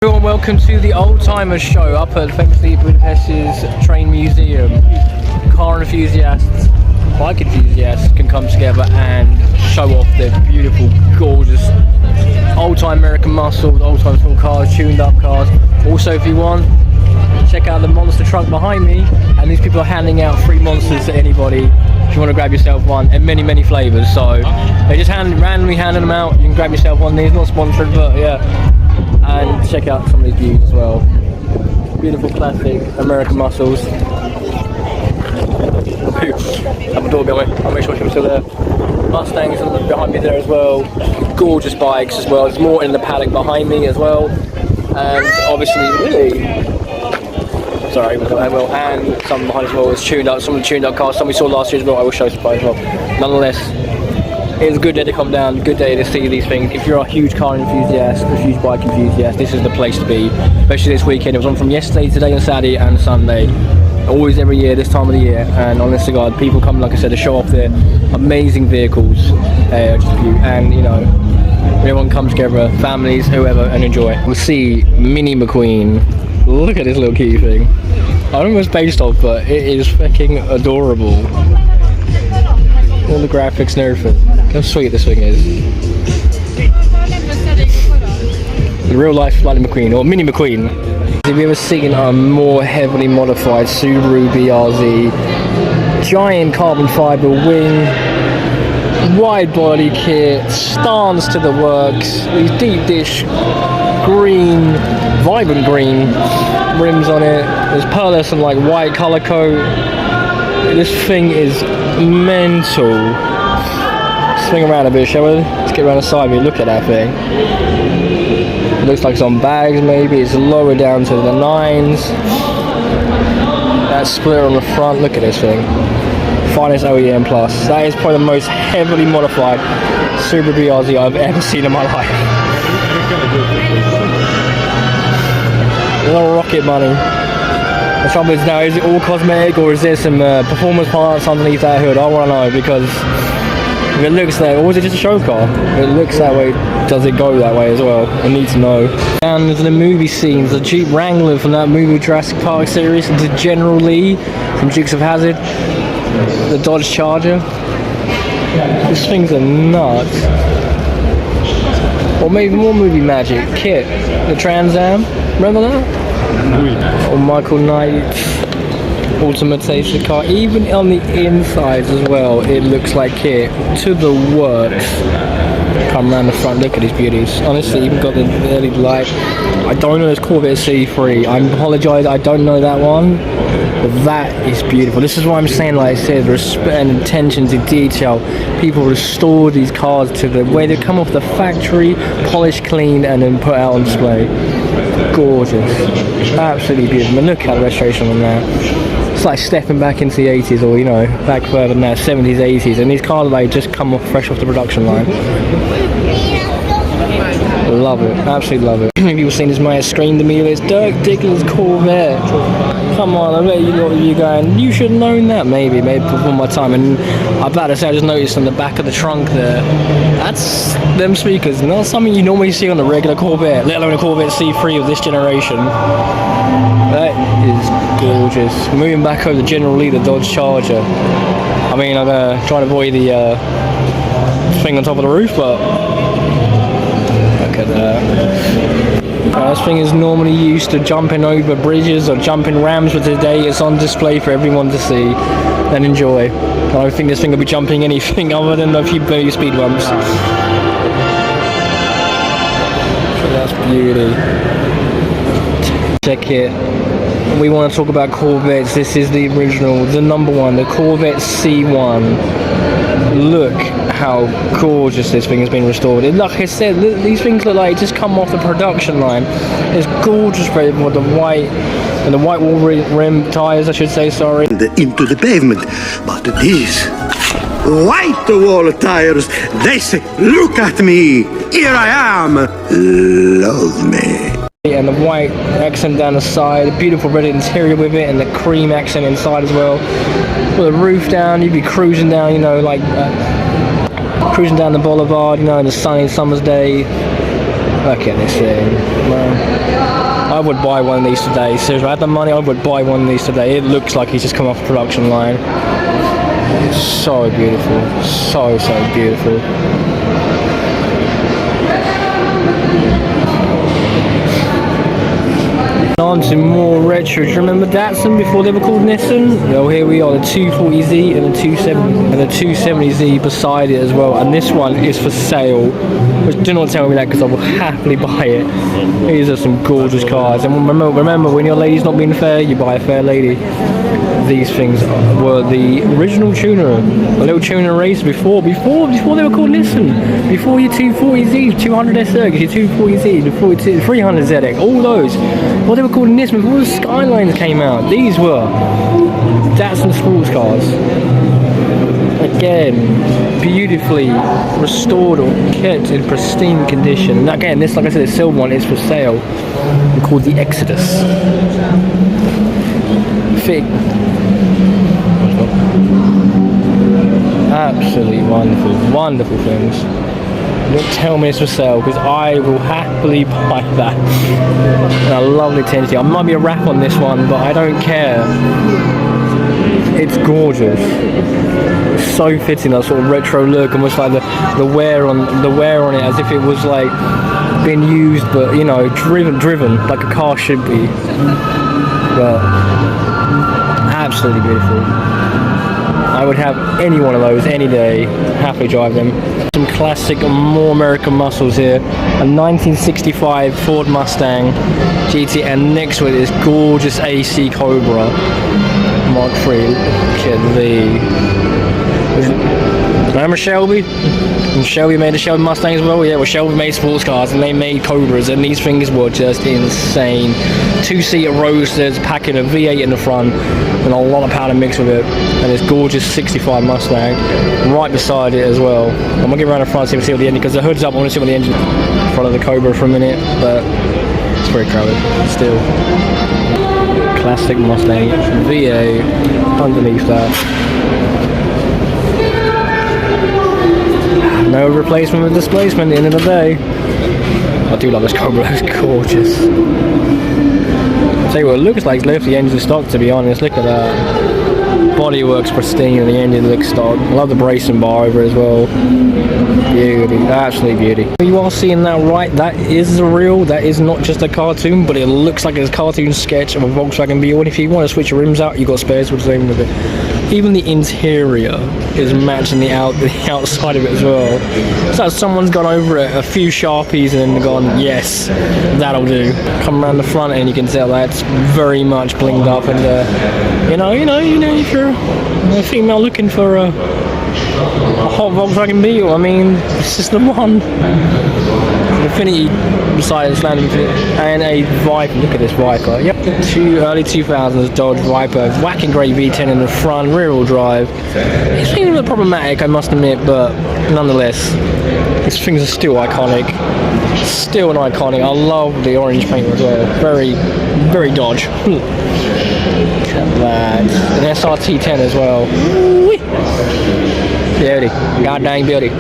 Everyone, welcome to the Old Timers Show up at famously Budapest Train Museum. Car enthusiasts, bike enthusiasts can come together and show off their beautiful, gorgeous, old-time American muscles, old-time small cars, tuned-up cars. Also, if you want, check out the monster truck behind me, and these people are handing out free monsters to anybody if you want to grab yourself one, in many flavours. So they just randomly handing them out. You can grab yourself one. These not sponsored, but yeah. And check out some of these views as well. Beautiful classic American muscles. Have a door going. I'll make sure she's still there. Mustangs behind me there as well. Gorgeous bikes as well. There's more in the paddock behind me as well. And obviously, sorry, and some behind as well. It's tuned up. Some of the tuned up cars. Some we saw last year as well. I will show some as well. Nonetheless, it's a good day to come down, good day to see these things. If you're a huge car enthusiast, a huge bike enthusiast, this is the place to be, especially this weekend. It was on from yesterday, today and Saturday and Sunday. Always every year, this time of the year. And honest to God, people come, like I said, to show off their amazing vehicles. And you know, everyone comes together, families, whoever, and enjoy. We'll see Mini McQueen. Look at this little cute thing. I don't know what it's based off, but it is fucking adorable. All the graphics and everything. Look how sweet this thing is. The real life Lightning McQueen, or Mini McQueen. Have you ever seen a more heavily modified Subaru BRZ? Giant carbon fibre wing, wide body kit, stance to the works, these deep dish green, vibrant green rims on it. There's pearlescent like white colour coat. This thing is mental. Swing around a bit, shall we? Let's get around the side of me. Look at that thing. It looks like it's on bags, maybe. It's lower down to the 9s. That splitter on the front. Look at this thing. Finest OEM Plus. That is probably the most heavily modified Subaru BRZ I've ever seen in my life. A little rocket money. The trouble is now, is it all cosmetic or is there some performance parts underneath that hood? I want to know, because if it looks that way, or is it just a show car? If it looks that way, does it go that way as well? I need to know. And the movie scenes, the Jeep Wrangler from that movie Jurassic Park series, the General Lee from Dukes of Hazzard, the Dodge Charger. These things are nuts. Or maybe more movie magic. Kit, the Trans Am, remember that? Or Michael Knight's Ultimate Taste of car. Even on the insides as well, it looks like Kit to the works. Come around the front, look at these beauties. Honestly, even got the LED light. I don't know this Corvette C3. I apologise, I don't know that one. But that is beautiful. This is why I'm saying, like I said, respect and attention to detail. People restore these cars to the way they come off the factory, polished, cleaned, and then put out on display. Gorgeous. Absolutely beautiful. And look at the restoration on that. It's like stepping back into the 80s, or you know, back further than that, 70s, 80s. And these cars, like, just come off fresh off the production line. Love it. Absolutely love it. People seen this might have screamed at me, it's Dirk Diggler's Corvette. Come on, I bet you're going, you should have known that. Maybe before my time. And I'm about to say, I just noticed on the back of the trunk there, that's them speakers. Not something you normally see on a regular Corvette, let alone a Corvette C3 of this generation. That is gorgeous. Moving back over the General Lee, the Dodge Charger. I mean, I'm gonna try to avoid the thing on top of the roof, but look at that. This thing is normally used to jumping over bridges or jumping rams, but today it's on display for everyone to see and enjoy. I don't think this thing will be jumping anything other than a few baby speed bumps. That's beauty. Check it. We want to talk about Corvettes. This is the original, the number one, the Corvette C1. Look how gorgeous this thing has been restored. And like I said, these things look like just come off the production line. It's gorgeous with the white and the white wall rim tires, I should say, sorry. Into the pavement, but these white wall tires, they say, look at me, here I am, love me. And the white accent down the side, a beautiful red interior with it, and the cream accent inside as well. With the roof down, you'd be cruising down, you know, like cruising down the boulevard, you know, in a sunny summer's day. Look at this thing, man. I would buy one of these today. Seriously, if I had the money, I would buy one of these today. It looks like he's just come off the production line. It's so beautiful, so beautiful. On to more retro. Do you remember Datsun before they were called Nissan? Well, here we are, the 240Z and the 270Z beside it as well. And this one is for sale. Which, do not tell me that because I will happily buy it. These are some gorgeous cars. And remember, when your lady's not being fair, you buy a fair lady. These things were the original tuner, a little tuner race before they were called Nissan. Before your 240Z, 200S, your 240Z, before your 300ZX, all those. Well, they were called Nissan before the Skylines came out. These were Datsun sports cars. Again, beautifully restored or kept in pristine condition. And again, this, like I said, the silver one is for sale. It's called the Exodus. Absolutely wonderful things. Don't tell me it's for sale because I will happily buy that. And a lovely tinted. I might be a wrap on this one, but I don't care. It's gorgeous. It's so fitting, that sort of retro look, almost like the wear on it, as if it was like being used, but you know, driven like a car should be. But absolutely beautiful. I would have any one of those any day, happily drive them. Some classic, more American muscles here. A 1965 Ford Mustang GT, and next to it is gorgeous AC Cobra Mark III. Look at remember Shelby? And Shelby made a Shelby Mustang as well. Yeah, well, Shelby made sports cars and they made Cobras, and these things were just insane. Two-seater roadsters packing a V8 in the front and a lot of power mixed with it, and this gorgeous 65 Mustang right beside it as well. I'm gonna get around the front so you can see what the engine, because the hood's up. I want to see what the engine in front of the Cobra for a minute, but it's very crowded still. Classic Mustang V8 underneath that. No replacement with displacement at the end of the day. I do love this Cobra, it's gorgeous. I'll tell you what, it looks like it's left the engine stock, to be honest. Look at that. Bodywork's pristine and the engine looks stock. I love the bracing bar over it as well. Beauty, absolutely beauty. You are seeing that right, that is real, that is not just a cartoon, but it looks like a cartoon sketch of a Volkswagen Beetle. And if you want to switch your rims out, you've got spares with the same with it. Even the interior is matching the outside of it as well. So someone's gone over it, a few Sharpies, and then gone, yes, that'll do. Come around the front end, you can tell that's very much blinged up, and you know, if you're a female looking for a hot Volkswagen Beetle, I mean, this is the one. Infinity beside it, and a Viper. Look at this Viper. Yep, early 2000s Dodge Viper, whacking grey V10 in the front, rear-wheel drive. It's a little problematic, I must admit, but nonetheless, these things are still iconic. Still an iconic. I love the orange paint as well. Very, very Dodge. Look at that. An SRT10 as well. Beauty. God dang beauty.